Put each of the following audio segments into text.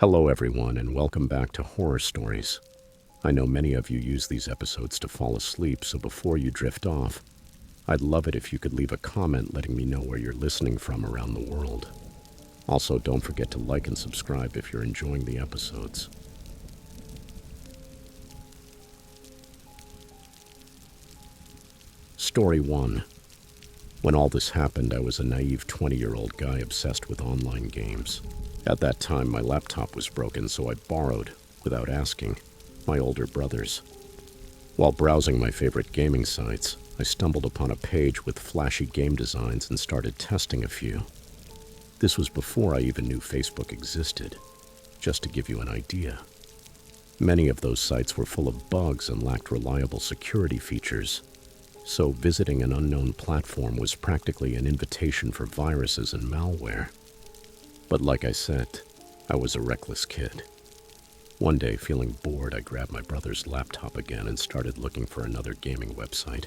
Hello everyone and welcome back to Horror Stories. I know many of you use these episodes to fall asleep, so before you drift off, I'd love it if you could leave a comment letting me know where you're listening from around the world. Also, don't forget to like and subscribe if you're enjoying the episodes. Story 1. When all this happened, I was a naive 20-year-old guy obsessed with online games. At that time, my laptop was broken, so I borrowed, without asking, my older brother's. While browsing my favorite gaming sites, I stumbled upon a page with flashy game designs and started testing a few. This was before I even knew Facebook existed, just to give you an idea. Many of those sites were full of bugs and lacked reliable security features, so visiting an unknown platform was practically an invitation for viruses and malware. But like I said, I was a reckless kid. One day, feeling bored, I grabbed my brother's laptop again and started looking for another gaming website.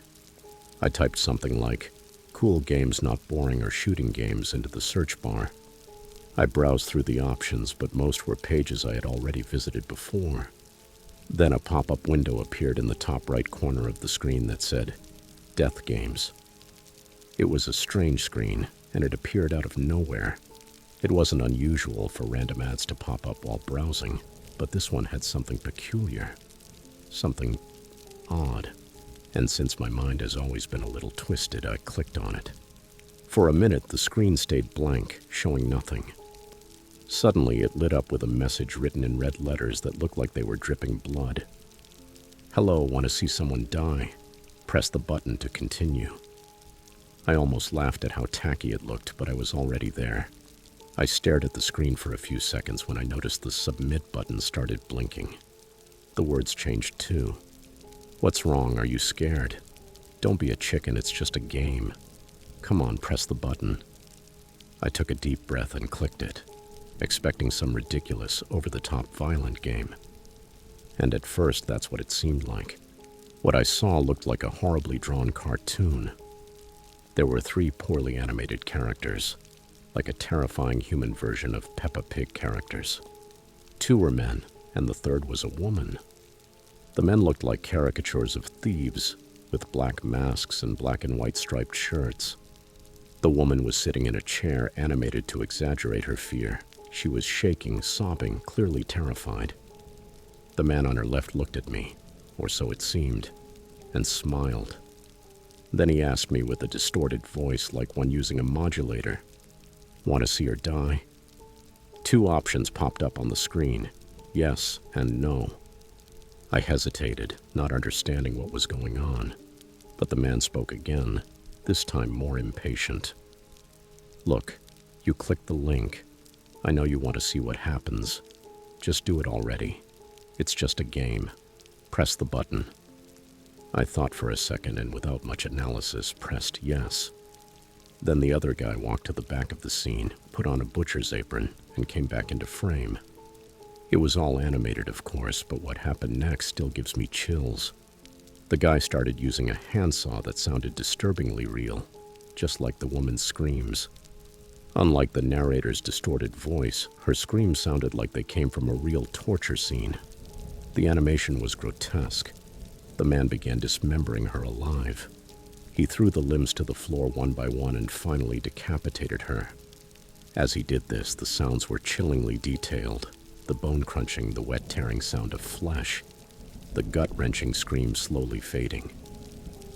I typed something like, "cool games not boring" or "shooting games" into the search bar. I browsed through the options, but most were pages I had already visited before. Then a pop-up window appeared in the top right corner of the screen that said, "Death Games." It was a strange screen, and it appeared out of nowhere. It wasn't unusual for random ads to pop up while browsing, but this one had something peculiar, something odd. And since my mind has always been a little twisted, I clicked on it. For a minute, the screen stayed blank, showing nothing. Suddenly, it lit up with a message written in red letters that looked like they were dripping blood. "Hello, want to see someone die? Press the button to continue." I almost laughed at how tacky it looked, but I was already there. I stared at the screen for a few seconds when I noticed the submit button started blinking. The words changed too. "What's wrong? Are you scared? Don't be a chicken, it's just a game. Come on, press the button." I took a deep breath and clicked it, expecting some ridiculous, over-the-top violent game. And at first, that's what it seemed like. What I saw looked like a horribly drawn cartoon. There were 3 poorly animated characters, like a terrifying human version of Peppa Pig characters. 2 were men, and the 3rd was a woman. The men looked like caricatures of thieves, with black masks and black and white striped shirts. The woman was sitting in a chair, animated to exaggerate her fear. She was shaking, sobbing, clearly terrified. The man on her left looked at me, or so it seemed, and smiled. Then he asked me with a distorted voice, like one using a modulator, "Want to see her die?" 2 options popped up on the screen, yes and no. I hesitated, not understanding what was going on, but the man spoke again, this time more impatient. "Look, you clicked the link. I know you want to see what happens. Just do it already. It's just a game. Press the button." I thought for a second and without much analysis pressed yes. Then the other guy walked to the back of the scene, put on a butcher's apron, and came back into frame. It was all animated, of course, but what happened next still gives me chills. The guy started using a handsaw that sounded disturbingly real, just like the woman's screams. Unlike the narrator's distorted voice, her screams sounded like they came from a real torture scene. The animation was grotesque. The man began dismembering her alive. He threw the limbs to the floor one by one and finally decapitated her. As he did this, the sounds were chillingly detailed. The bone crunching, the wet tearing sound of flesh, the gut-wrenching scream slowly fading.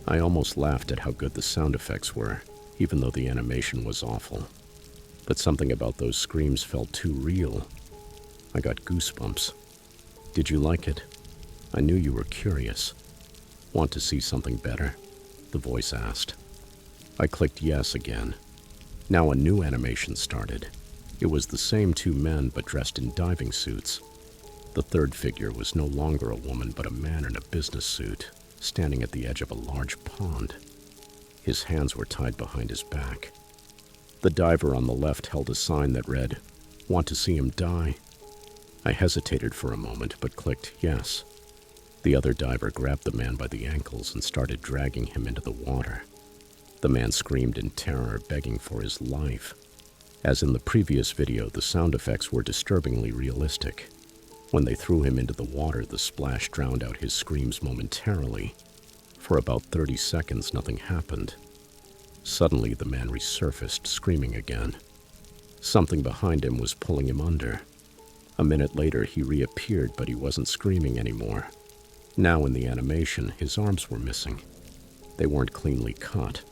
I almost laughed at how good the sound effects were, even though the animation was awful. But something about those screams felt too real. I got goosebumps. "Did you like it? I knew you were curious. Want to see something better?" the voice asked. I clicked yes again. Now a new animation started. It was the same 2 men but dressed in diving suits. The 3rd figure was no longer a woman but a man in a business suit, standing at the edge of a large pond. His hands were tied behind his back. The diver on the left held a sign that read, "Want to see him die?" I hesitated for a moment but clicked yes. The other diver grabbed the man by the ankles and started dragging him into the water. The man screamed in terror, begging for his life. As in the previous video, the sound effects were disturbingly realistic. When they threw him into the water, the splash drowned out his screams momentarily. For about 30 seconds, nothing happened. Suddenly, the man resurfaced, screaming again. Something behind him was pulling him under. A minute later, he reappeared, but he wasn't screaming anymore. Now in the animation, his arms were missing. They weren't cleanly cut.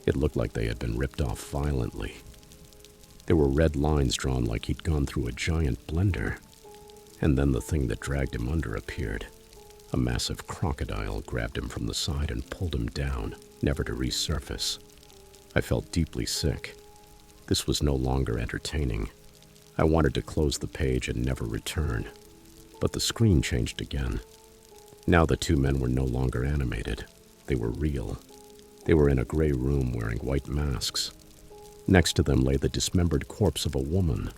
It looked like they had been ripped off violently. There were red lines drawn like he'd gone through a giant blender. And then the thing that dragged him under appeared. A massive crocodile grabbed him from the side and pulled him down, never to resurface. I felt deeply sick. This was no longer entertaining. I wanted to close the page and never return. But the screen changed again. Now the two men were no longer animated. They were real. They were in a gray room wearing white masks. Next to them lay the dismembered corpse of a woman.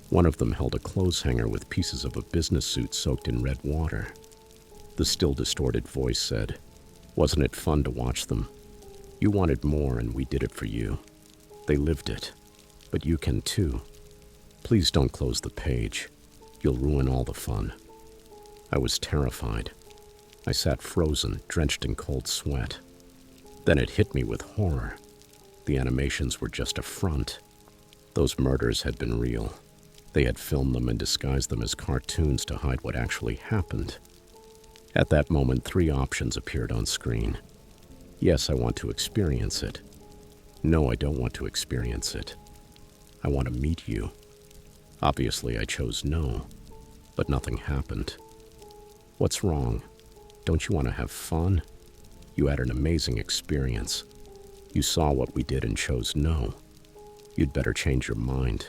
One of them held a clothes hanger with pieces of a business suit soaked in red water. The still distorted voice said, "Wasn't it fun to watch them? You wanted more and we did it for you. They lived it. But you can too. Please don't close the page. You'll ruin all the fun." I was terrified. I sat frozen, drenched in cold sweat. Then it hit me with horror. The animations were just a front. Those murders had been real. They had filmed them and disguised them as cartoons to hide what actually happened. At that moment, 3 options appeared on screen. Yes, I want to experience it. No, I don't want to experience it. I want to meet you. Obviously, I chose no, but nothing happened. What's wrong? Don't you want to have fun? You had an amazing experience. You saw what we did and chose no. You'd better change your mind.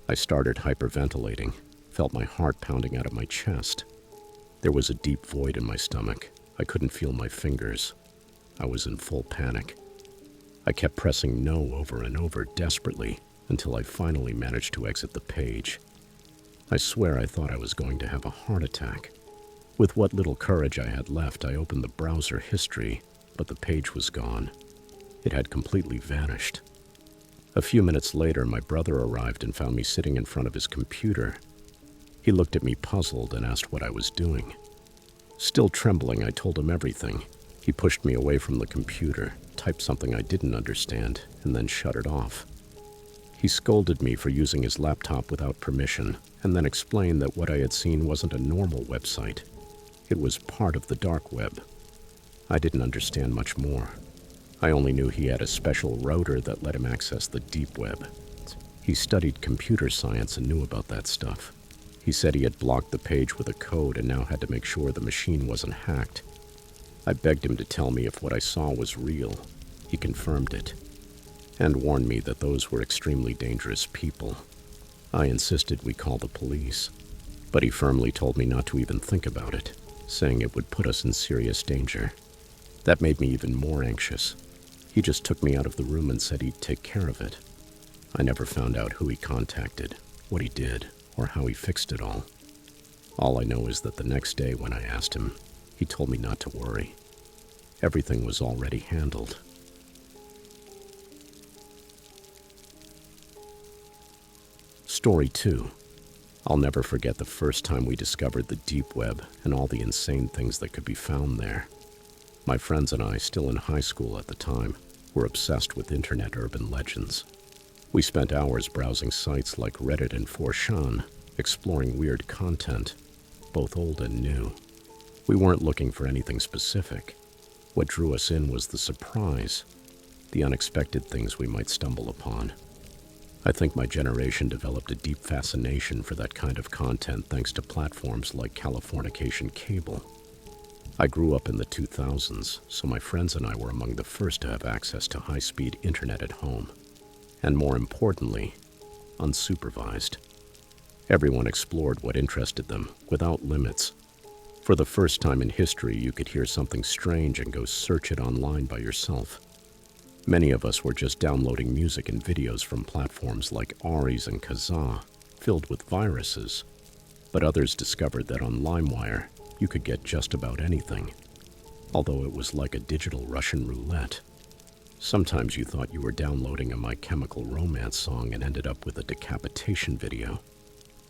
I started hyperventilating, felt my heart pounding out of my chest. There was a deep void in my stomach. I couldn't feel my fingers. I was in full panic. I kept pressing no over and over desperately until I finally managed to exit the page. I swear I thought I was going to have a heart attack. With what little courage I had left, I opened the browser history, but the page was gone. It had completely vanished. A few minutes later, my brother arrived and found me sitting in front of his computer. He looked at me puzzled and asked what I was doing. Still trembling, I told him everything. He pushed me away from the computer, typed something I didn't understand, and then shut it off. He scolded me for using his laptop without permission, and then explained that what I had seen wasn't a normal website. It was part of the dark web. I didn't understand much more. I only knew he had a special router that let him access the deep web. He studied computer science and knew about that stuff. He said he had blocked the page with a code and now had to make sure the machine wasn't hacked. I begged him to tell me if what I saw was real. He confirmed it, and warned me that those were extremely dangerous people. I insisted we call the police, but he firmly told me not to even think about it, saying it would put us in serious danger. That made me even more anxious. He just took me out of the room and said he'd take care of it. I never found out who he contacted, what he did, or how he fixed it all. All I know is that the next day when I asked him, he told me not to worry. Everything was already handled. Story 2. I'll never forget the first time we discovered the deep web and all the insane things that could be found there. My friends and I, still in high school at the time, were obsessed with internet urban legends. We spent hours browsing sites like Reddit and 4chan, exploring weird content, both old and new. We weren't looking for anything specific. What drew us in was the surprise, the unexpected things we might stumble upon. I think my generation developed a deep fascination for that kind of content thanks to platforms like Californication Cable. I grew up in the 2000s, so my friends and I were among the first to have access to high-speed internet at home. And more importantly, unsupervised. Everyone explored what interested them, without limits. For the first time in history, you could hear something strange and go search it online by yourself. Many of us were just downloading music and videos from platforms like Aries and Kazaa, filled with viruses. But others discovered that on LimeWire, you could get just about anything, although it was like a digital Russian roulette. Sometimes you thought you were downloading a My Chemical Romance song and ended up with a decapitation video.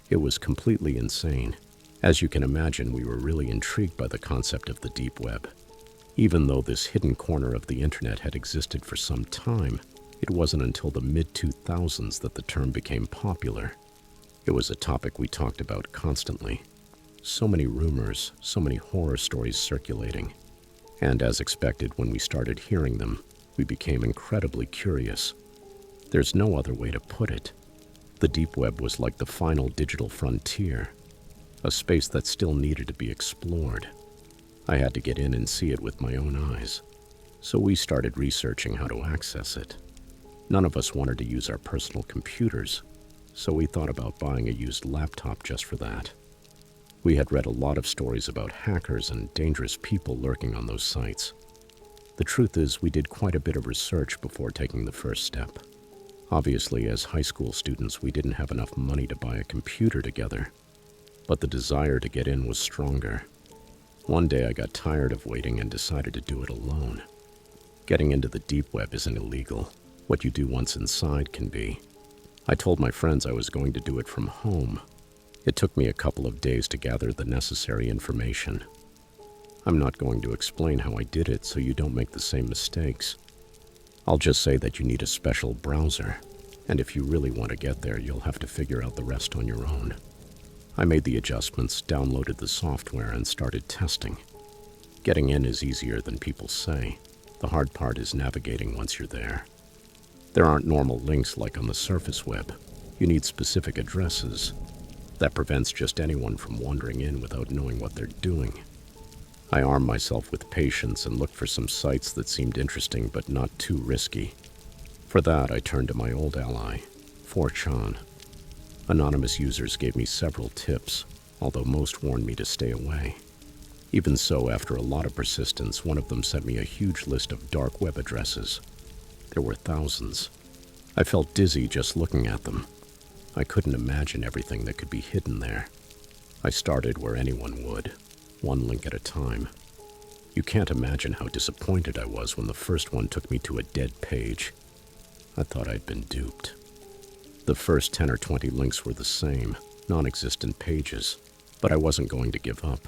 It was completely insane. As you can imagine, we were really intrigued by the concept of the deep web. Even though this hidden corner of the internet had existed for some time, it wasn't until the mid-2000s that the term became popular. It was a topic we talked about constantly. So many rumors, so many horror stories circulating. And as expected, when we started hearing them, we became incredibly curious. There's no other way to put it. The deep web was like the final digital frontier, a space that still needed to be explored. I had to get in and see it with my own eyes. So we started researching how to access it. None of us wanted to use our personal computers, so we thought about buying a used laptop just for that. We had read a lot of stories about hackers and dangerous people lurking on those sites. The truth is, we did quite a bit of research before taking the first step. Obviously, as high school students, we didn't have enough money to buy a computer together, but the desire to get in was stronger. One day I got tired of waiting and decided to do it alone. Getting into the deep web isn't illegal. What you do once inside can be. I told my friends I was going to do it from home. It took me a couple of days to gather the necessary information. I'm not going to explain how I did it so you don't make the same mistakes. I'll just say that you need a special browser, and if you really want to get there, you'll have to figure out the rest on your own. I made the adjustments, downloaded the software, and started testing. Getting in is easier than people say. The hard part is navigating once you're there. There aren't normal links like on the surface web. You need specific addresses. That prevents just anyone from wandering in without knowing what they're doing. I armed myself with patience and looked for some sites that seemed interesting but not too risky. For that, I turned to my old ally, 4chan. Anonymous users gave me several tips, although most warned me to stay away. Even so, after a lot of persistence, one of them sent me a huge list of dark web addresses. There were thousands. I felt dizzy just looking at them. I couldn't imagine everything that could be hidden there. I started where anyone would, one link at a time. You can't imagine how disappointed I was when the first one took me to a dead page. I thought I'd been duped. The first 10 or 20 links were the same, non-existent pages, but I wasn't going to give up.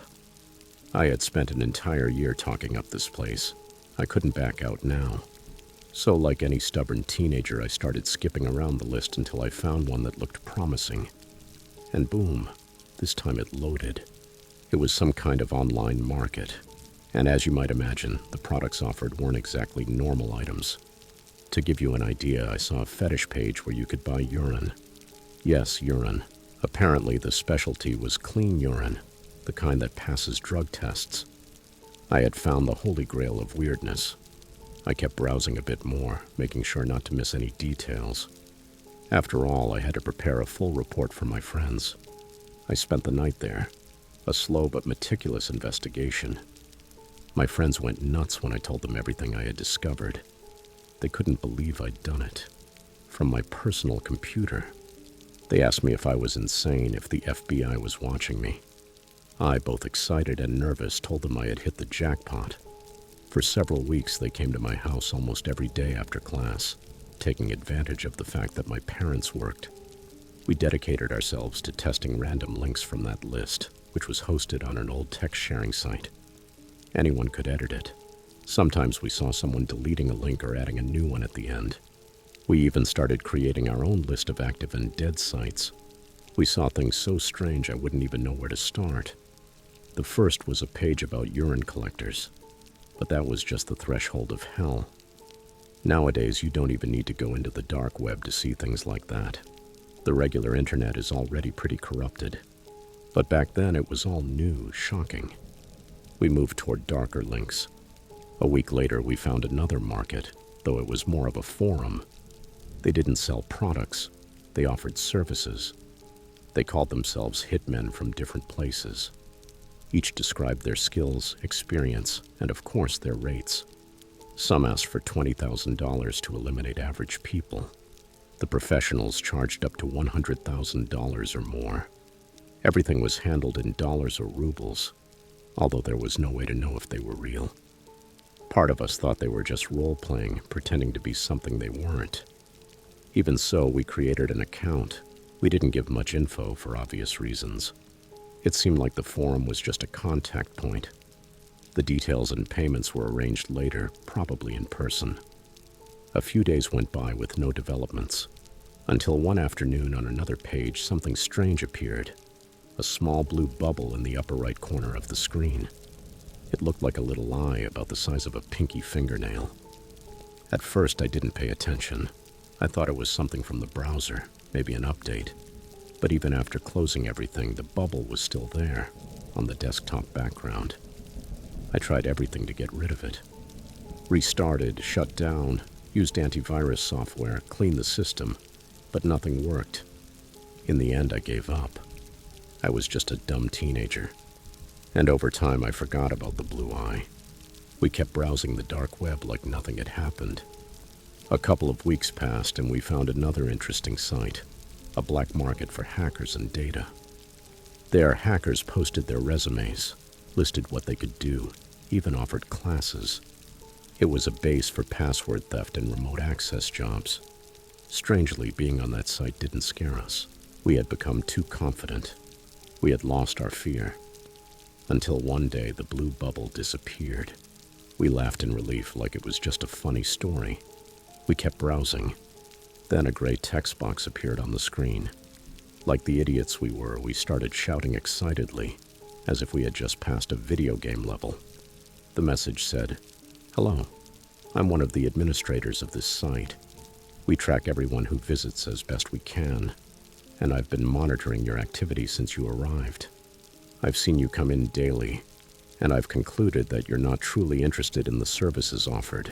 I had spent an entire year talking up this place. I couldn't back out now. So like any stubborn teenager, I started skipping around the list until I found one that looked promising. And boom, this time it loaded. It was some kind of online market. And as you might imagine, the products offered weren't exactly normal items. To give you an idea, I saw a fetish page where you could buy urine. Yes, urine. Apparently the specialty was clean urine, the kind that passes drug tests. I had found the holy grail of weirdness. I kept browsing a bit more, making sure not to miss any details. After all, I had to prepare a full report for my friends. I spent the night there, a slow but meticulous investigation. My friends went nuts when I told them everything I had discovered. They couldn't believe I'd done it. From my personal computer. They asked me if I was insane, if the FBI was watching me. I, both excited and nervous, told them I had hit the jackpot. For several weeks, they came to my house almost every day after class, taking advantage of the fact that my parents worked. We dedicated ourselves to testing random links from that list, which was hosted on an old text-sharing site. Anyone could edit it. Sometimes we saw someone deleting a link or adding a new one at the end. We even started creating our own list of active and dead sites. We saw things so strange I wouldn't even know where to start. The first was a page about urine collectors. But that was just the threshold of hell. Nowadays, you don't even need to go into the dark web to see things like that. The regular internet is already pretty corrupted. But back then, it was all new, shocking. We moved toward darker links. A week later, we found another market, though it was more of a forum. They didn't sell products. They offered services. They called themselves hitmen from different places. Each described their skills, experience, and of course their rates. Some asked for $20,000 to eliminate average people. The professionals charged up to $100,000 or more. Everything was handled in dollars or rubles, although there was no way to know if they were real. Part of us thought they were just role-playing, pretending to be something they weren't. Even so, we created an account. We didn't give much info for obvious reasons. It seemed like the forum was just a contact point. The details and payments were arranged later, probably in person. A few days went by with no developments, until one afternoon on another page something strange appeared. A small blue bubble in the upper right corner of the screen. It looked like a little eye about the size of a pinky fingernail. At first I didn't pay attention. I thought it was something from the browser, maybe an update. But even after closing everything, the bubble was still there, on the desktop background. I tried everything to get rid of it. Restarted, shut down, used antivirus software, cleaned the system, but nothing worked. In the end, I gave up. I was just a dumb teenager. And over time, I forgot about the blue eye. We kept browsing the dark web like nothing had happened. A couple of weeks passed and we found another interesting site, a black market for hackers and data. There, hackers posted their resumes, listed what they could do, even offered classes. It was a base for password theft and remote access jobs. Strangely, being on that site didn't scare us. We had become too confident. We had lost our fear. Until one day, the blue bubble disappeared. We laughed in relief like it was just a funny story. We kept browsing. Then a gray text box appeared on the screen. Like the idiots we were, we started shouting excitedly, as if we had just passed a video game level. The message said, "Hello, I'm one of the administrators of this site. We track everyone who visits as best we can, and I've been monitoring your activity since you arrived. I've seen you come in daily, and I've concluded that you're not truly interested in the services offered.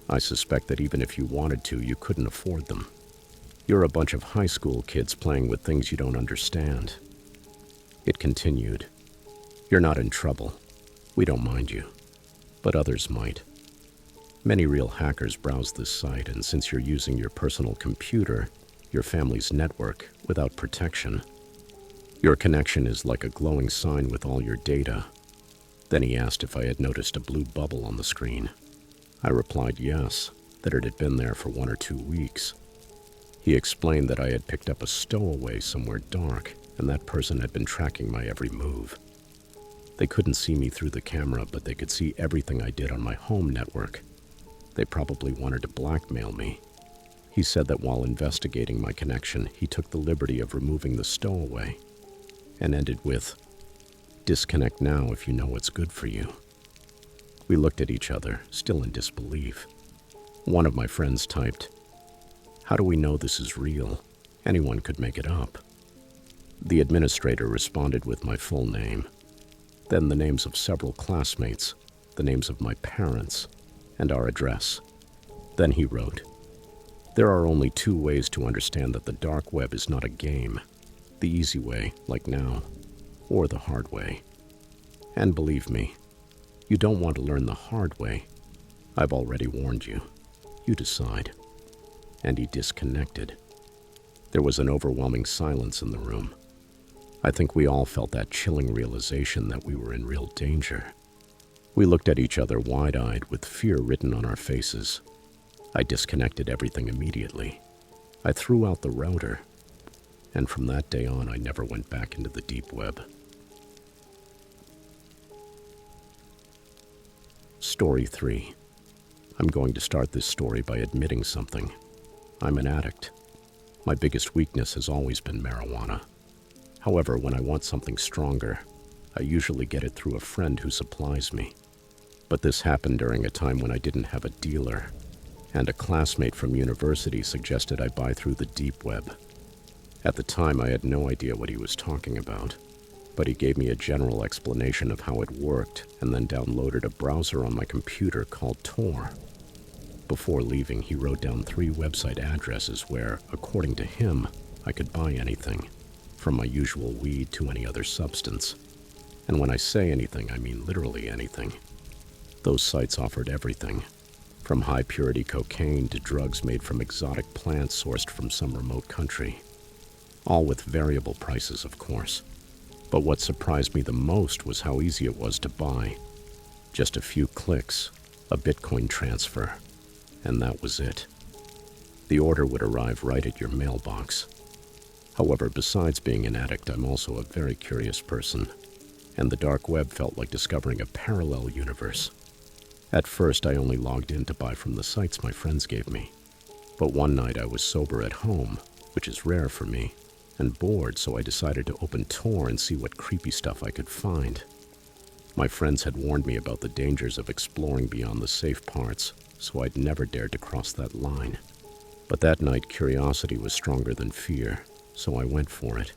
I suspect that even if you wanted to, you couldn't afford them. You're a bunch of high school kids playing with things you don't understand." It continued, "You're not in trouble. We don't mind you, but others might. Many real hackers browse this site, and since you're using your personal computer, your family's network, without protection, your connection is like a glowing sign with all your data." Then he asked if I had noticed a blue bubble on the screen. I replied yes, that it had been there for 1 or 2 weeks. He explained that I had picked up a stowaway somewhere dark, and that person had been tracking my every move. They couldn't see me through the camera, but they could see everything I did on my home network. They probably wanted to blackmail me. He said that while investigating my connection, he took the liberty of removing the stowaway, and ended with, "Disconnect now if you know what's good for you." We looked at each other, still in disbelief. One of my friends typed, "How do we know this is real? Anyone could make it up." The administrator responded with my full name, then the names of several classmates, the names of my parents, and our address. Then he wrote, "There are only 2 ways to understand that the dark web is not a game. The easy way, like now, or the hard way. And believe me, you don't want to learn the hard way. I've already warned you. You decide." And he disconnected. There was an overwhelming silence in the room. I think we all felt that chilling realization that we were in real danger. We looked at each other wide-eyed with fear written on our faces. I disconnected everything immediately. I threw out the router, and from that day on, I never went back into the deep web. Story 3. I'm going to start this story by admitting something. I'm an addict. My biggest weakness has always been marijuana. However, when I want something stronger, I usually get it through a friend who supplies me. But this happened during a time when I didn't have a dealer, and a classmate from university suggested I buy through the deep web. At the time, I had no idea what he was talking about, but he gave me a general explanation of how it worked and then downloaded a browser on my computer called Tor. Before leaving, he wrote down 3 website addresses where, according to him, I could buy anything, from my usual weed to any other substance. And when I say anything, I mean literally anything. Those sites offered everything, from high-purity cocaine to drugs made from exotic plants sourced from some remote country. All with variable prices, of course. But what surprised me the most was how easy it was to buy. Just a few clicks, a Bitcoin transfer, and that was it. The order would arrive right at your mailbox. However, besides being an addict, I'm also a very curious person, and the dark web felt like discovering a parallel universe. At first, I only logged in to buy from the sites my friends gave me. But one night I was sober at home, which is rare for me, and bored, so I decided to open Tor and see what creepy stuff I could find. My friends had warned me about the dangers of exploring beyond the safe parts, so I'd never dared to cross that line. But that night, curiosity was stronger than fear, so I went for it.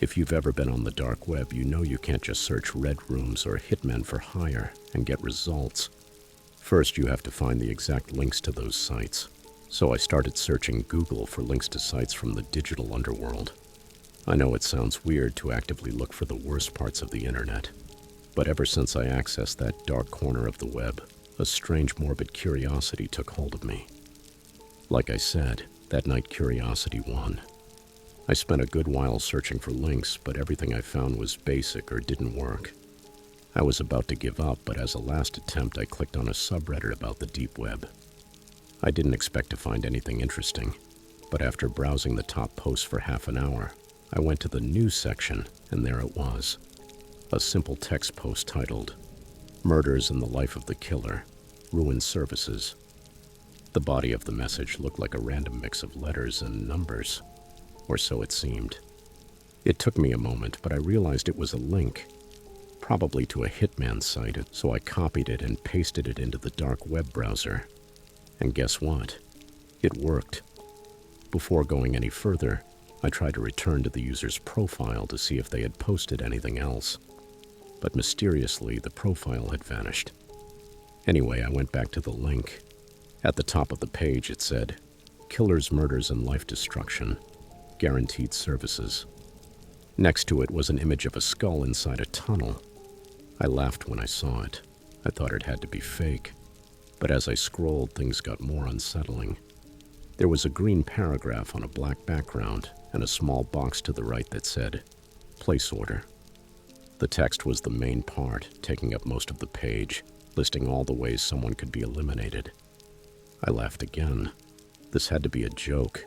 If you've ever been on the dark web, you know you can't just search red rooms or hitmen for hire and get results. First, you have to find the exact links to those sites. So I started searching Google for links to sites from the digital underworld. I know it sounds weird to actively look for the worst parts of the internet, but ever since I accessed that dark corner of the web, a strange morbid curiosity took hold of me. Like I said, that night curiosity won. I spent a good while searching for links, but everything I found was basic or didn't work. I was about to give up, but as a last attempt, I clicked on a subreddit about the deep web. I didn't expect to find anything interesting, but after browsing the top posts for half an hour, I went to the news section, and there it was. A simple text post titled, "Murders in the Life of the Killer, Ruined Services." The body of the message looked like a random mix of letters and numbers, or so it seemed. It took me a moment, but I realized it was a link, probably to a hitman site, so I copied it and pasted it into the dark web browser. And guess what? It worked. Before going any further, I tried to return to the user's profile to see if they had posted anything else. But mysteriously, the profile had vanished. Anyway, I went back to the link. At the top of the page, it said, "Killers, Murders, and Life Destruction. Guaranteed Services." Next to it was an image of a skull inside a tunnel. I laughed when I saw it. I thought it had to be fake. But as I scrolled, things got more unsettling. There was a green paragraph on a black background and a small box to the right that said, "Place order." The text was the main part, taking up most of the page, listing all the ways someone could be eliminated. I laughed again. This had to be a joke.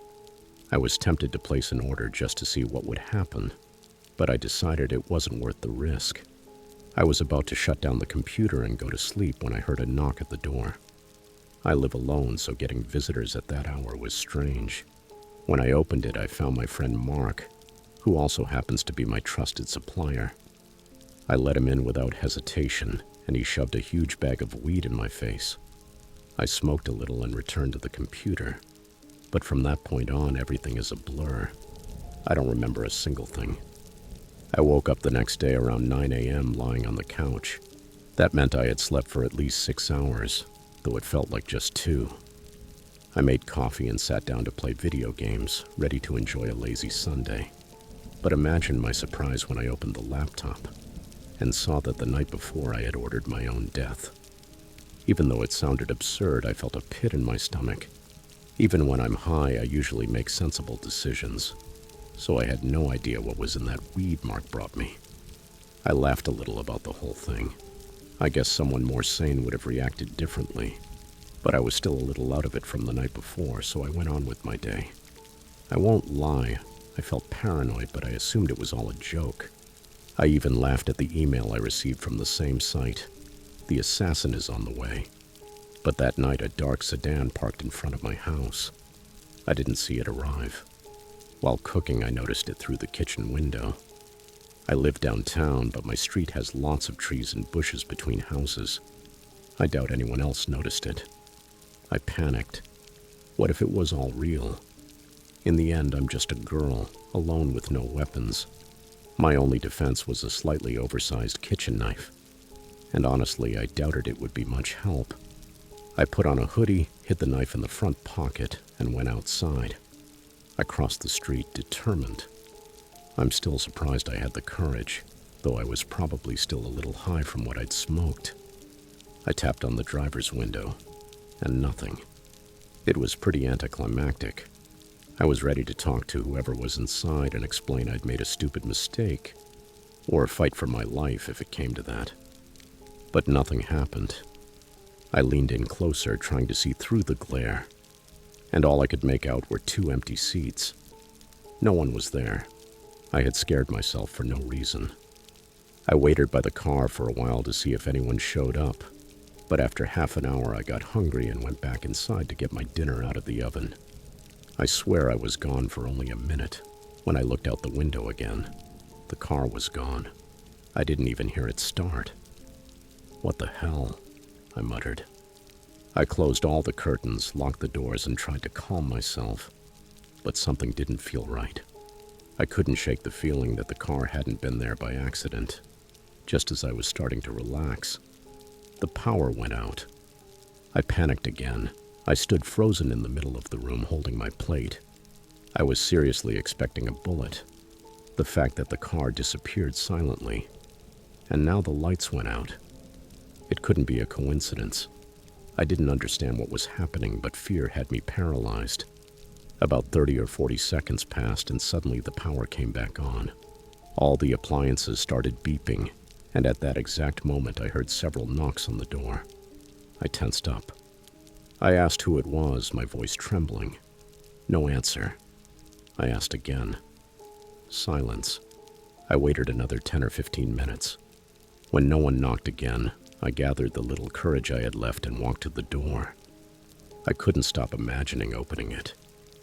I was tempted to place an order just to see what would happen, but I decided it wasn't worth the risk. I was about to shut down the computer and go to sleep when I heard a knock at the door. I live alone, so getting visitors at that hour was strange. When I opened it, I found my friend Mark, who also happens to be my trusted supplier. I let him in without hesitation, and he shoved a huge bag of weed in my face. I smoked a little and returned to the computer. But from that point on, everything is a blur. I don't remember a single thing. I woke up the next day around 9 a.m. lying on the couch. That meant I had slept for at least 6 hours, though it felt like just 2. I made coffee and sat down to play video games, ready to enjoy a lazy Sunday. But imagine my surprise when I opened the laptop and saw that the night before I had ordered my own death. Even though it sounded absurd, I felt a pit in my stomach. Even when I'm high, I usually make sensible decisions, so I had no idea what was in that weed Mark brought me. I laughed a little about the whole thing. I guess someone more sane would have reacted differently, but I was still a little out of it from the night before, so I went on with my day. I won't lie, I felt paranoid, but I assumed it was all a joke. I even laughed at the email I received from the same site. The assassin is on the way. But that night, a dark sedan parked in front of my house. I didn't see it arrive. While cooking, I noticed it through the kitchen window. I live downtown, but my street has lots of trees and bushes between houses. I doubt anyone else noticed it. I panicked. What if it was all real? In the end, I'm just a girl, alone with no weapons. My only defense was a slightly oversized kitchen knife. And honestly, I doubted it would be much help. I put on a hoodie, hid the knife in the front pocket, and went outside. I crossed the street, determined. I'm still surprised I had the courage, though I was probably still a little high from what I'd smoked. I tapped on the driver's window, and nothing. It was pretty anticlimactic. I was ready to talk to whoever was inside and explain I'd made a stupid mistake, or fight for my life if it came to that. But nothing happened. I leaned in closer, trying to see through the glare, and all I could make out were 2 empty seats. No one was there. I had scared myself for no reason. I waited by the car for a while to see if anyone showed up, but after half an hour I got hungry and went back inside to get my dinner out of the oven. I swear I was gone for only a minute. When I looked out the window again, the car was gone. I didn't even hear it start. "What the hell?" I muttered. I closed all the curtains, locked the doors, and tried to calm myself, but something didn't feel right. I couldn't shake the feeling that the car hadn't been there by accident. Just as I was starting to relax, the power went out. I panicked again. I stood frozen in the middle of the room holding my plate. I was seriously expecting a bullet. The fact that the car disappeared silently, and now the lights went out. It couldn't be a coincidence. I didn't understand what was happening, but fear had me paralyzed. About 30 or 40 seconds passed, and suddenly the power came back on. All the appliances started beeping, and at that exact moment I heard several knocks on the door. I tensed up. I asked who it was, my voice trembling. No answer. I asked again. Silence. I waited another 10 or 15 minutes. When no one knocked again, I gathered the little courage I had left and walked to the door. I couldn't stop imagining opening it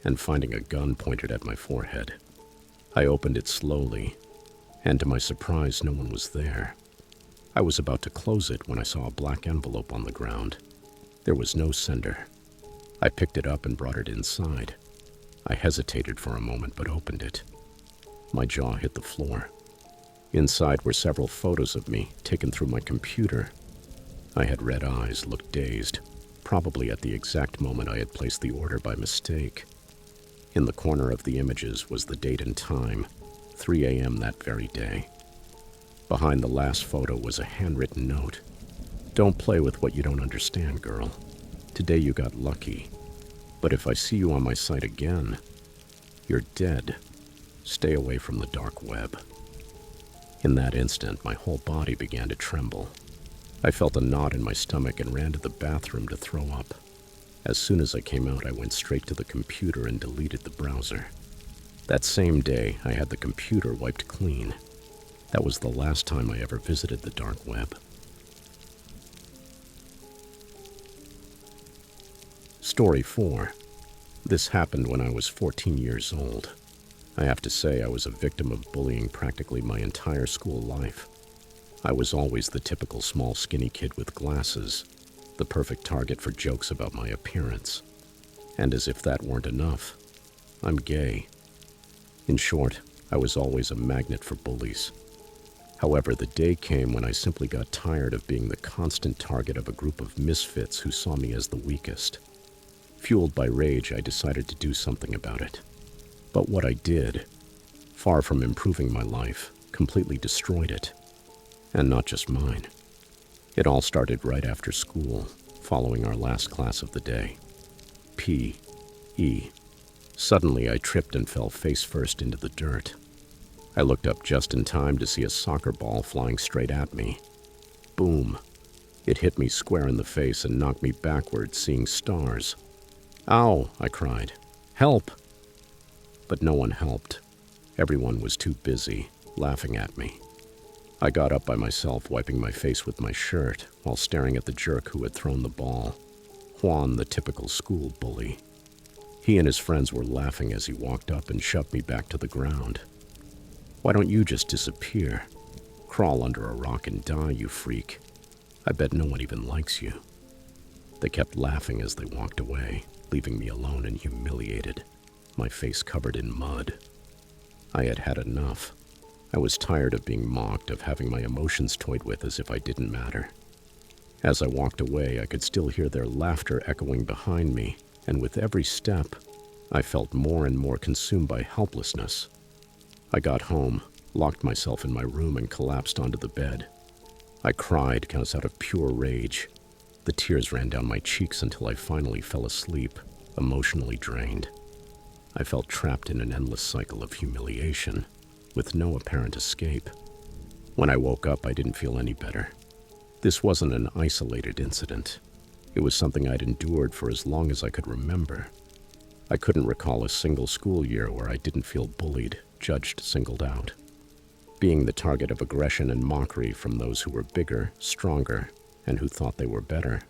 and finding a gun pointed at my forehead. I opened it slowly, and to my surprise, no one was there. I was about to close it when I saw a black envelope on the ground. There was no sender. I picked it up and brought it inside. I hesitated for a moment but opened it. My jaw hit the floor. Inside were several photos of me taken through my computer. I had red eyes, looked dazed, probably at the exact moment I had placed the order by mistake. In the corner of the images was the date and time, 3 a.m. that very day. Behind the last photo was a handwritten note. "Don't play with what you don't understand, girl. Today you got lucky. But if I see you on my site again, you're dead. Stay away from the dark web." In that instant, my whole body began to tremble. I felt a knot in my stomach and ran to the bathroom to throw up. As soon as I came out, I went straight to the computer and deleted the browser. That same day, I had the computer wiped clean. That was the last time I ever visited the dark web. Story 4. This happened when I was 14 years old. I have to say I was a victim of bullying practically my entire school life. I was always the typical small skinny kid with glasses, the perfect target for jokes about my appearance. And as if that weren't enough, I'm gay. In short, I was always a magnet for bullies. However, the day came when I simply got tired of being the constant target of a group of misfits who saw me as the weakest. Fueled by rage, I decided to do something about it. But what I did, far from improving my life, completely destroyed it. And not just mine. It all started right after school, following our last class of the day. P.E. Suddenly, I tripped and fell face first into the dirt. I looked up just in time to see a soccer ball flying straight at me. Boom. It hit me square in the face and knocked me backward, seeing stars. "Ow!" I cried. "Help!" But no one helped. Everyone was too busy, laughing at me. I got up by myself, wiping my face with my shirt, while staring at the jerk who had thrown the ball. Juan, the typical school bully. He and his friends were laughing as he walked up and shoved me back to the ground. "Why don't you just disappear? Crawl under a rock and die, you freak. I bet no one even likes you." They kept laughing as they walked away, leaving me alone and humiliated, my face covered in mud. I had had enough. I was tired of being mocked, of having my emotions toyed with as if I didn't matter. As I walked away, I could still hear their laughter echoing behind me, and with every step, I felt more and more consumed by helplessness. I got home, locked myself in my room, and collapsed onto the bed. I cried because out of pure rage. The tears ran down my cheeks until I finally fell asleep, emotionally drained. I felt trapped in an endless cycle of humiliation, with no apparent escape. When I woke up, I didn't feel any better. This wasn't an isolated incident. It was something I'd endured for as long as I could remember. I couldn't recall a single school year where I didn't feel bullied, judged, singled out. Being the target of aggression and mockery from those who were bigger, stronger, and who thought they were better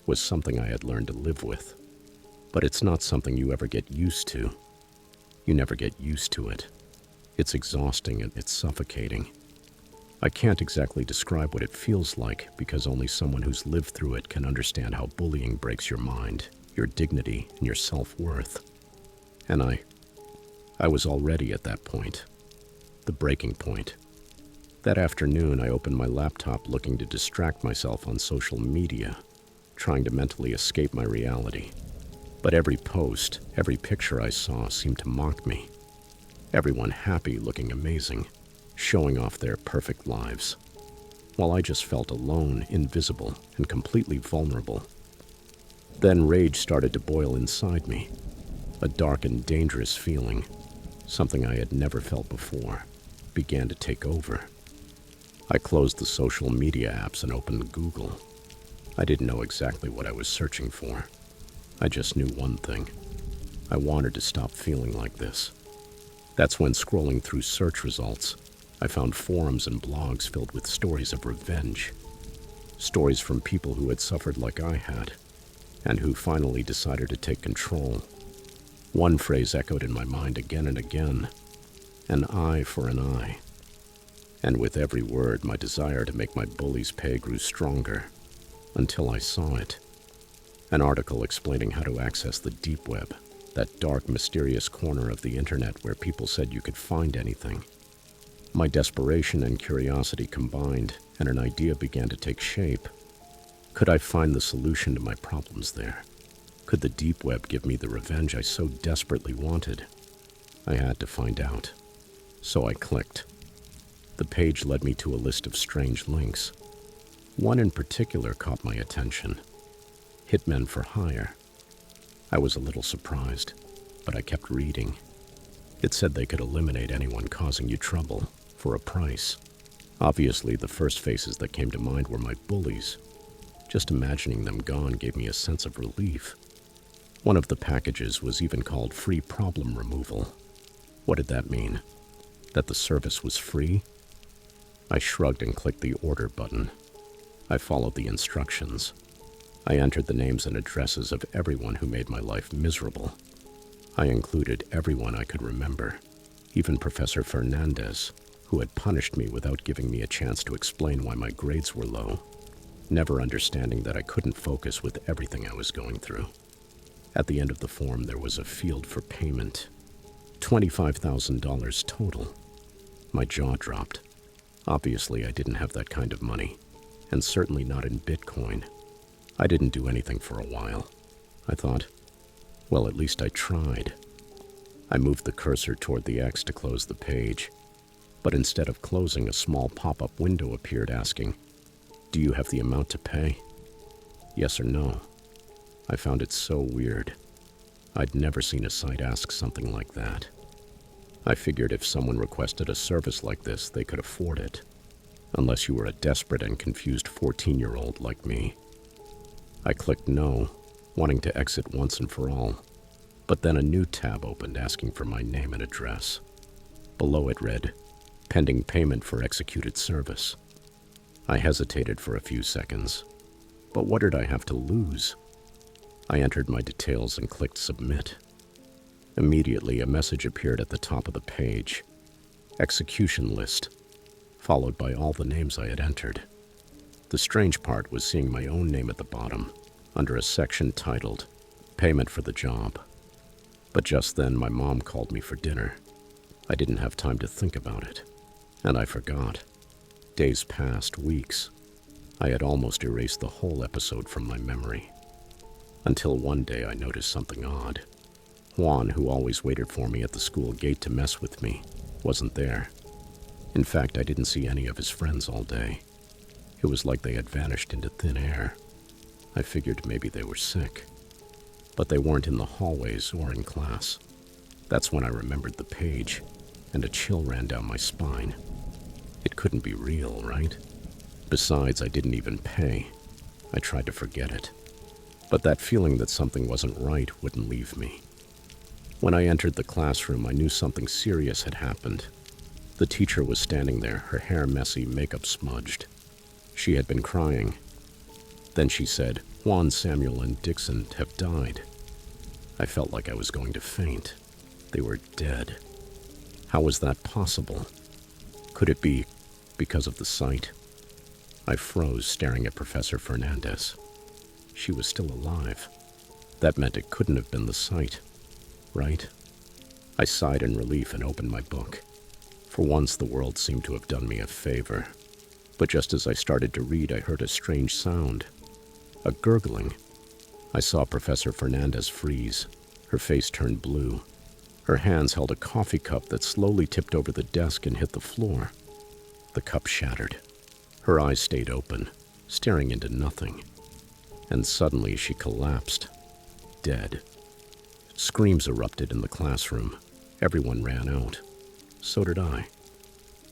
was something I had learned to live with. But it's not something you ever get used to. You never get used to it. It's exhausting and it's suffocating. I can't exactly describe what it feels like because only someone who's lived through it can understand how bullying breaks your mind, your dignity, and your self-worth. And I was already at that point. The breaking point. That afternoon, I opened my laptop looking to distract myself on social media, trying to mentally escape my reality. But every post, every picture I saw seemed to mock me. Everyone happy, looking amazing, showing off their perfect lives, while I just felt alone, invisible, and completely vulnerable. Then rage started to boil inside me, a dark and dangerous feeling, something I had never felt before, began to take over. I closed the social media apps and opened Google. I didn't know exactly what I was searching for. I just knew one thing. I wanted to stop feeling like this. That's when, scrolling through search results, I found forums and blogs filled with stories of revenge. Stories from people who had suffered like I had, and who finally decided to take control. One phrase echoed in my mind again and again: an eye for an eye. And with every word, my desire to make my bullies pay grew stronger, until I saw it. An article explaining how to access the deep web, that dark, mysterious corner of the internet where people said you could find anything. My desperation and curiosity combined, and an idea began to take shape. Could I find the solution to my problems there? Could the deep web give me the revenge I so desperately wanted? I had to find out. So I clicked. The page led me to a list of strange links. One in particular caught my attention: hitmen for hire. I was a little surprised, but I kept reading. It said they could eliminate anyone causing you trouble, for a price. Obviously, the first faces that came to mind were my bullies. Just imagining them gone gave me a sense of relief. One of the packages was even called free problem removal. What did that mean? That the service was free? I shrugged and clicked the order button. I followed the instructions. I entered the names and addresses of everyone who made my life miserable. I included everyone I could remember, even Professor Fernandez, who had punished me without giving me a chance to explain why my grades were low, never understanding that I couldn't focus with everything I was going through. At the end of the form, there was a field for payment. $25,000 total. My jaw dropped. Obviously, I didn't have that kind of money, and certainly not in Bitcoin. I didn't do anything for a while. I thought, well, at least I tried. I moved the cursor toward the X to close the page, but instead of closing, a small pop-up window appeared asking, "Do you have the amount to pay? Yes or no?" I found it so weird. I'd never seen a site ask something like that. I figured if someone requested a service like this, they could afford it, unless you were a desperate and confused 14-year-old like me. I clicked no, wanting to exit once and for all, but then a new tab opened asking for my name and address. Below it read, "Pending payment for executed service." I hesitated for a few seconds, but what did I have to lose? I entered my details and clicked submit. Immediately, a message appeared at the top of the page: execution list, followed by all the names I had entered. The strange part was seeing my own name at the bottom, under a section titled Payment for the Job. But just then, my mom called me for dinner. I didn't have time to think about it, and I forgot. Days passed, weeks. I had almost erased the whole episode from my memory. Until one day I noticed something odd. Juan, who always waited for me at the school gate to mess with me, wasn't there. In fact, I didn't see any of his friends all day. It was like they had vanished into thin air. I figured maybe they were sick. But they weren't in the hallways or in class. That's when I remembered the page, and a chill ran down my spine. It couldn't be real, right? Besides, I didn't even pay. I tried to forget it. But that feeling that something wasn't right wouldn't leave me. When I entered the classroom, I knew something serious had happened. The teacher was standing there, her hair messy, makeup smudged. She had been crying. Then she said, "Juan, Samuel, and Dixon have died." I felt like I was going to faint. They were dead. How was that possible? Could it be because of the sight? I froze, staring at Professor Fernandez. She was still alive. That meant it couldn't have been the sight, right? I sighed in relief and opened my book. For once, the world seemed to have done me a favor. But just as I started to read, I heard a strange sound. A gurgling. I saw Professor Fernandez freeze. Her face turned blue. Her hands held a coffee cup that slowly tipped over the desk and hit the floor. The cup shattered. Her eyes stayed open, staring into nothing. And suddenly she collapsed, dead. Screams erupted in the classroom. Everyone ran out. So did I.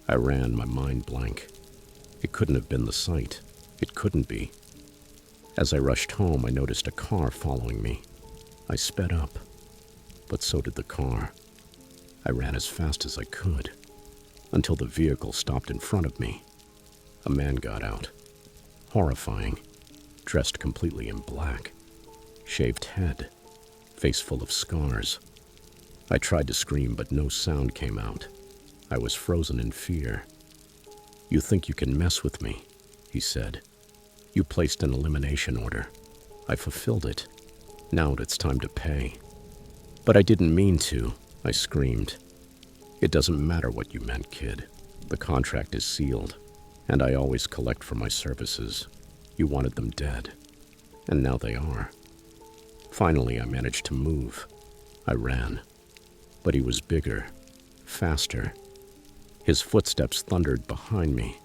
I ran, my mind blank. It couldn't have been the sight. It couldn't be. As I rushed home, I noticed a car following me. I sped up, but so did the car. I ran as fast as I could, until the vehicle stopped in front of me. A man got out, horrifying, dressed completely in black, shaved head, face full of scars. I tried to scream, but no sound came out. I was frozen in fear. "You think you can mess with me," he said. "You placed an elimination order. I fulfilled it. Now it's time to pay." "But I didn't mean to," I screamed. "It doesn't matter what you meant, kid. The contract is sealed, and I always collect for my services. You wanted them dead, and now they are." Finally, I managed to move. I ran. But he was bigger, faster. His footsteps thundered behind me.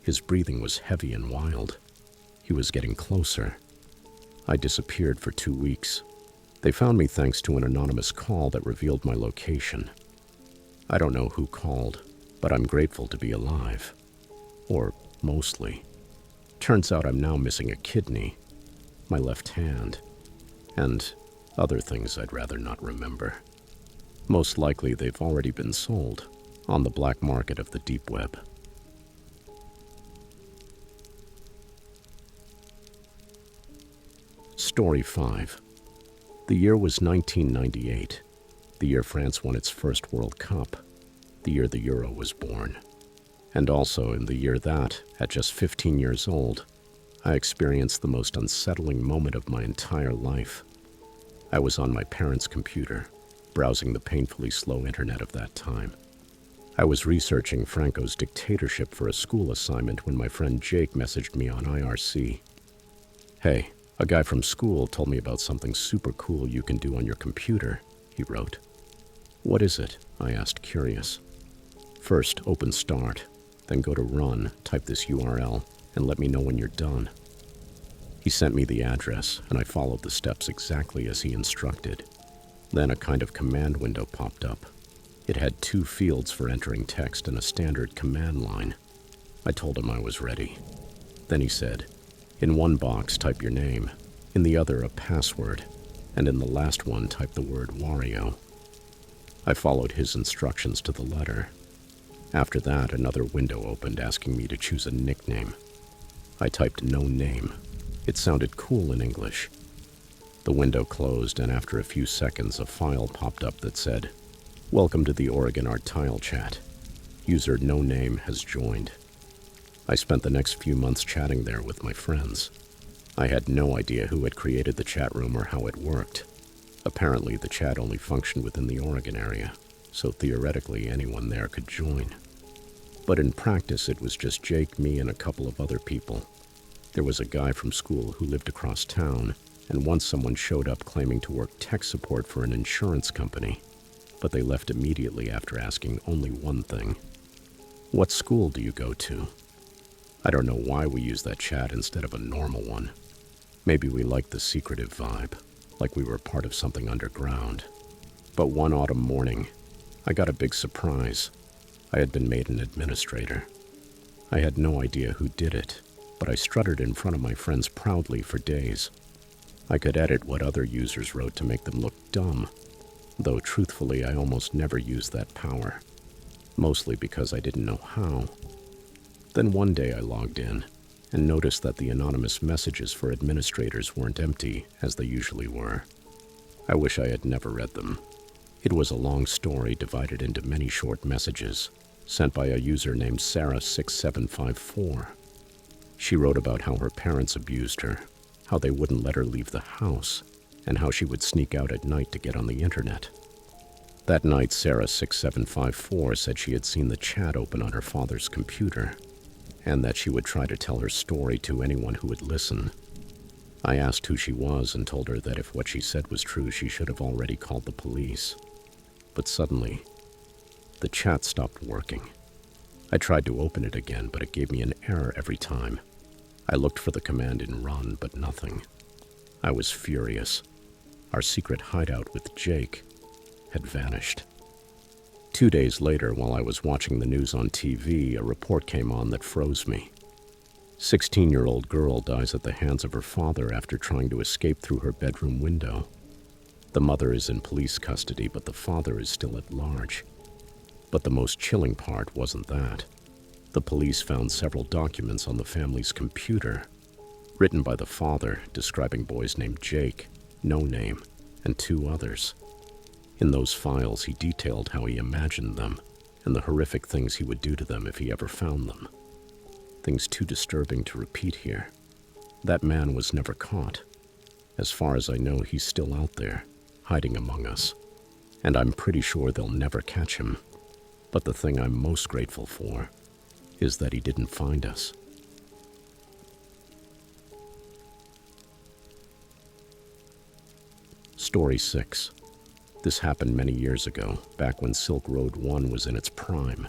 His breathing was heavy and wild. He was getting closer. I disappeared for 2 weeks. They found me thanks to an anonymous call that revealed my location. I don't know who called, but I'm grateful to be alive. Or mostly. Turns out I'm now missing a kidney, my left hand, and other things I'd rather not remember. Most likely they've already been sold on the black market of the deep web. Story 5. The year was 1998, the year France won its first World Cup, the year the Euro was born. And also in the year that, at just 15 years old, I experienced the most unsettling moment of my entire life. I was on my parents' computer, browsing the painfully slow internet of that time. I was researching Franco's dictatorship for a school assignment when my friend Jake messaged me on IRC. "Hey, a guy from school told me about something super cool you can do on your computer," he wrote. "What is it?" I asked, curious. "First, open Start, then go to Run, type this URL, and let me know when you're done." He sent me the address, and I followed the steps exactly as he instructed. Then a kind of command window popped up. It had 2 fields for entering text and a standard command line. I told him I was ready. Then he said, "In one box, type your name, in the other, a password, and in the last one, type the word Wario." I followed his instructions to the letter. After that, another window opened asking me to choose a nickname. I typed no name. It sounded cool in English. The window closed, and after a few seconds, a file popped up that said, "Welcome to the Oregon Art Tile Chat. User no name has joined." I spent the next few months chatting there with my friends. I had no idea who had created the chat room or how it worked. Apparently, the chat only functioned within the Oregon area, so theoretically anyone there could join. But in practice, it was just Jake, me, and a couple of other people. There was a guy from school who lived across town, and once someone showed up claiming to work tech support for an insurance company, but they left immediately after asking only one thing. "What school do you go to?" I don't know why we used that chat instead of a normal one. Maybe we liked the secretive vibe, like we were part of something underground. But one autumn morning, I got a big surprise. I had been made an administrator. I had no idea who did it, but I strutted in front of my friends proudly for days. I could edit what other users wrote to make them look dumb, though truthfully I almost never used that power, mostly because I didn't know how. Then one day I logged in and noticed that the anonymous messages for administrators weren't empty as they usually were. I wish I had never read them. It was a long story divided into many short messages sent by a user named Sarah6754. She wrote about how her parents abused her, how they wouldn't let her leave the house, and how she would sneak out at night to get on the internet. That night, Sarah6754 said she had seen the chat open on her father's computer, and that she would try to tell her story to anyone who would listen. I asked who she was and told her that if what she said was true, she should have already called the police. But suddenly, the chat stopped working. I tried to open it again, but it gave me an error every time. I looked for the command in run, but nothing. I was furious. Our secret hideout with Jake had vanished. 2 days later, while I was watching the news on TV, a report came on that froze me. 16-year-old girl dies at the hands of her father after trying to escape through her bedroom window. The mother is in police custody, but the father is still at large. But the most chilling part wasn't that. The police found several documents on the family's computer, written by the father describing boys named Jake, No Name, and 2 others. In those files, he detailed how he imagined them and the horrific things he would do to them if he ever found them. Things too disturbing to repeat here. That man was never caught. As far as I know, he's still out there, hiding among us. And I'm pretty sure they'll never catch him. But the thing I'm most grateful for is that he didn't find us. Story 6. This happened many years ago, back when Silk Road 1 was in its prime.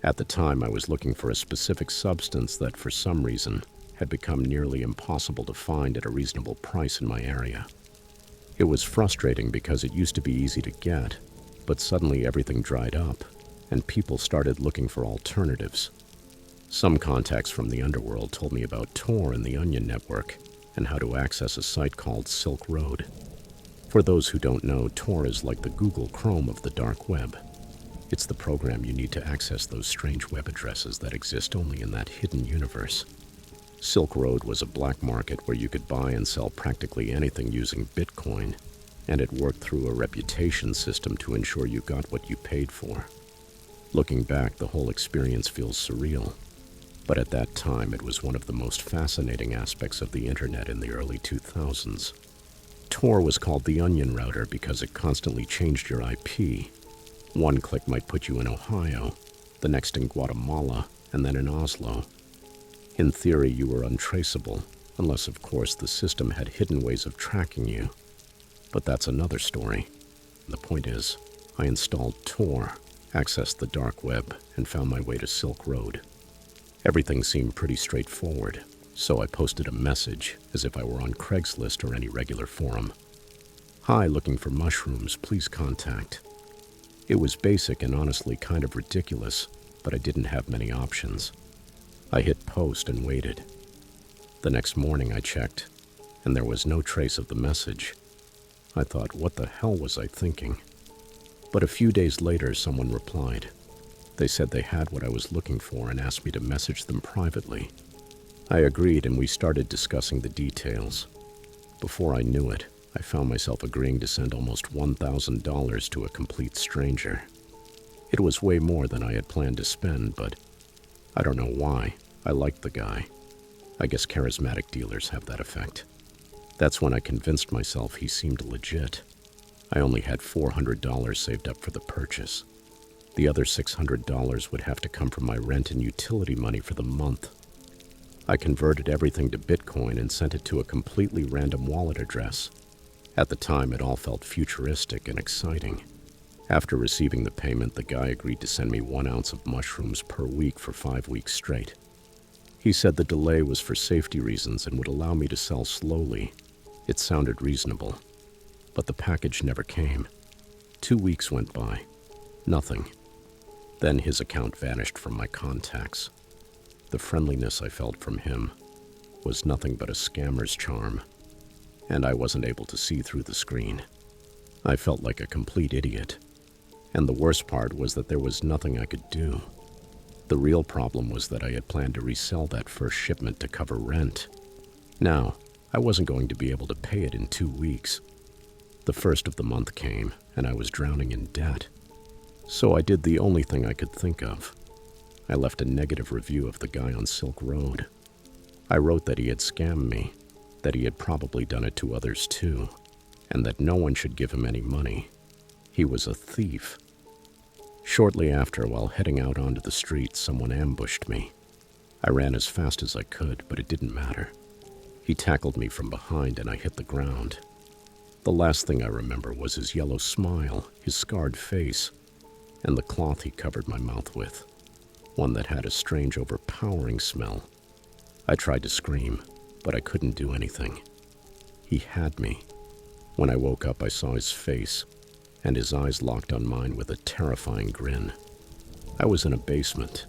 At the time, I was looking for a specific substance that, for some reason, had become nearly impossible to find at a reasonable price in my area. It was frustrating because it used to be easy to get, but suddenly everything dried up, and people started looking for alternatives. Some contacts from the underworld told me about Tor and the Onion Network, and how to access a site called Silk Road. For those who don't know, Tor is like the Google Chrome of the dark web. It's the program you need to access those strange web addresses that exist only in that hidden universe. Silk Road was a black market where you could buy and sell practically anything using Bitcoin, and it worked through a reputation system to ensure you got what you paid for. Looking back, the whole experience feels surreal, but at that time it was one of the most fascinating aspects of the internet in the early 2000s. Tor was called the Onion Router because it constantly changed your IP. One click might put you in Ohio, the next in Guatemala, and then in Oslo. In theory, you were untraceable, unless of course the system had hidden ways of tracking you. But that's another story. The point is, I installed Tor, accessed the dark web, and found my way to Silk Road. Everything seemed pretty straightforward, so I posted a message as if I were on Craigslist or any regular forum. Hi, looking for mushrooms, please contact. It was basic and honestly kind of ridiculous, but I didn't have many options. I hit post and waited. The next morning I checked, and there was no trace of the message. I thought, what the hell was I thinking? But a few days later, someone replied. They said they had what I was looking for and asked me to message them privately. I agreed, and we started discussing the details. Before I knew it, I found myself agreeing to send almost $1,000 to a complete stranger. It was way more than I had planned to spend, but I don't know why. I liked the guy. I guess charismatic dealers have that effect. That's when I convinced myself he seemed legit. I only had $400 saved up for the purchase. The other $600 would have to come from my rent and utility money for the month. I converted everything to Bitcoin and sent it to a completely random wallet address. At the time, it all felt futuristic and exciting. After receiving the payment, the guy agreed to send me 1 ounce of mushrooms per week for 5 weeks straight. He said the delay was for safety reasons and would allow me to sell slowly. It sounded reasonable, but the package never came. 2 weeks went by. Nothing. Then his account vanished from my contacts. The friendliness I felt from him was nothing but a scammer's charm. and I wasn't able to see through the screen. I felt like a complete idiot, and the worst part was that there was nothing I could do. The real problem was that I had planned to resell that first shipment to cover rent. Now, I wasn't going to be able to pay it in 2 weeks. The first of the month came, and I was drowning in debt. So I did the only thing I could think of. I left a negative review of the guy on Silk Road. I wrote that he had scammed me, that he had probably done it to others too, and that no one should give him any money. He was a thief. Shortly after, while heading out onto the street, someone ambushed me. I ran as fast as I could, but it didn't matter. He tackled me from behind and I hit the ground. The last thing I remember was his yellow smile, his scarred face, and the cloth he covered my mouth with, one that had a strange, overpowering smell. I tried to scream, but I couldn't do anything. He had me. When I woke up, I saw his face, and his eyes locked on mine with a terrifying grin. I was in a basement,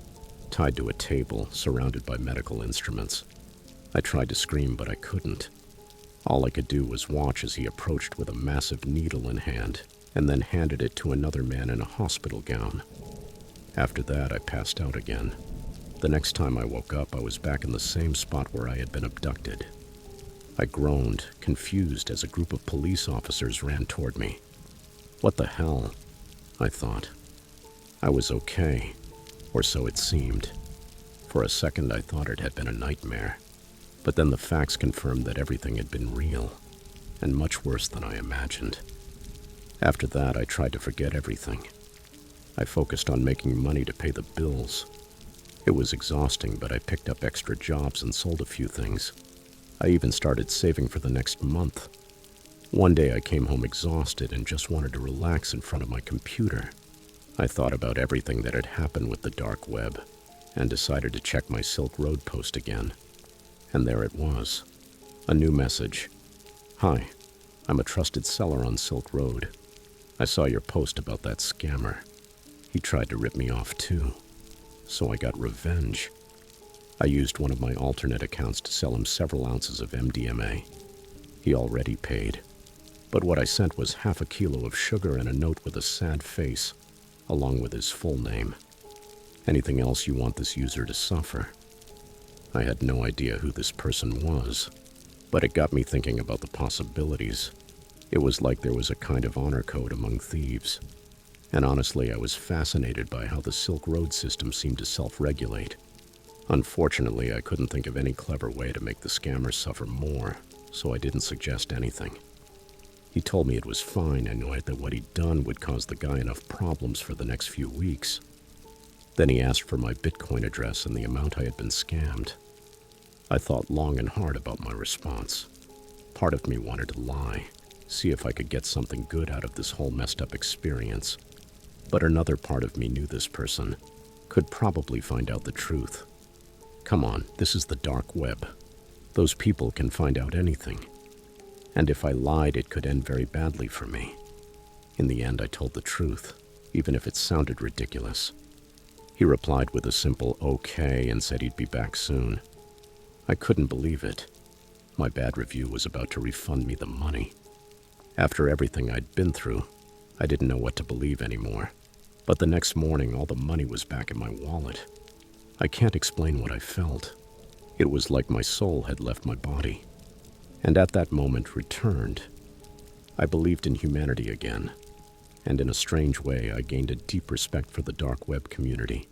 tied to a table, surrounded by medical instruments. I tried to scream, but I couldn't. All I could do was watch as he approached with a massive needle in hand, and then handed it to another man in a hospital gown. After that, I passed out again. The next time I woke up, I was back in the same spot where I had been abducted. I groaned, confused, as a group of police officers ran toward me. What the hell? I thought. I was okay, or so it seemed. For a second, I thought it had been a nightmare. But then the facts confirmed that everything had been real, and much worse than I imagined. After that, I tried to forget everything. I focused on making money to pay the bills. It was exhausting, but I picked up extra jobs and sold a few things. I even started saving for the next month. One day I came home exhausted and just wanted to relax in front of my computer. I thought about everything that had happened with the dark web and decided to check my Silk Road post again. And there it was, a new message. Hi, I'm a trusted seller on Silk Road. I saw your post about that scammer. He tried to rip me off too, so I got revenge. I used one of my alternate accounts to sell him several ounces of MDMA. He already paid, but what I sent was half a kilo of sugar and a note with a sad face, along with his full name. Anything else you want this user to suffer? I had no idea who this person was, but it got me thinking about the possibilities. It was like there was a kind of honor code among thieves. And honestly, I was fascinated by how the Silk Road system seemed to self-regulate. Unfortunately, I couldn't think of any clever way to make the scammer suffer more, so I didn't suggest anything. He told me it was fine, annoyed that what he'd done would cause the guy enough problems for the next few weeks. Then he asked for my Bitcoin address and the amount I had been scammed. I thought long and hard about my response. Part of me wanted to lie, see if I could get something good out of this whole messed up experience. But another part of me knew this person could probably find out the truth. Come on, this is the dark web. Those people can find out anything. And if I lied, it could end very badly for me. In the end, I told the truth, even if it sounded ridiculous. He replied with a simple okay and said he'd be back soon. I couldn't believe it. My bad review was about to refund me the money. After everything I'd been through, I didn't know what to believe anymore. But the next morning, all the money was back in my wallet. I can't explain what I felt. It was like my soul had left my body, and at that moment returned. I believed in humanity again, and in a strange way, I gained a deep respect for the dark web community.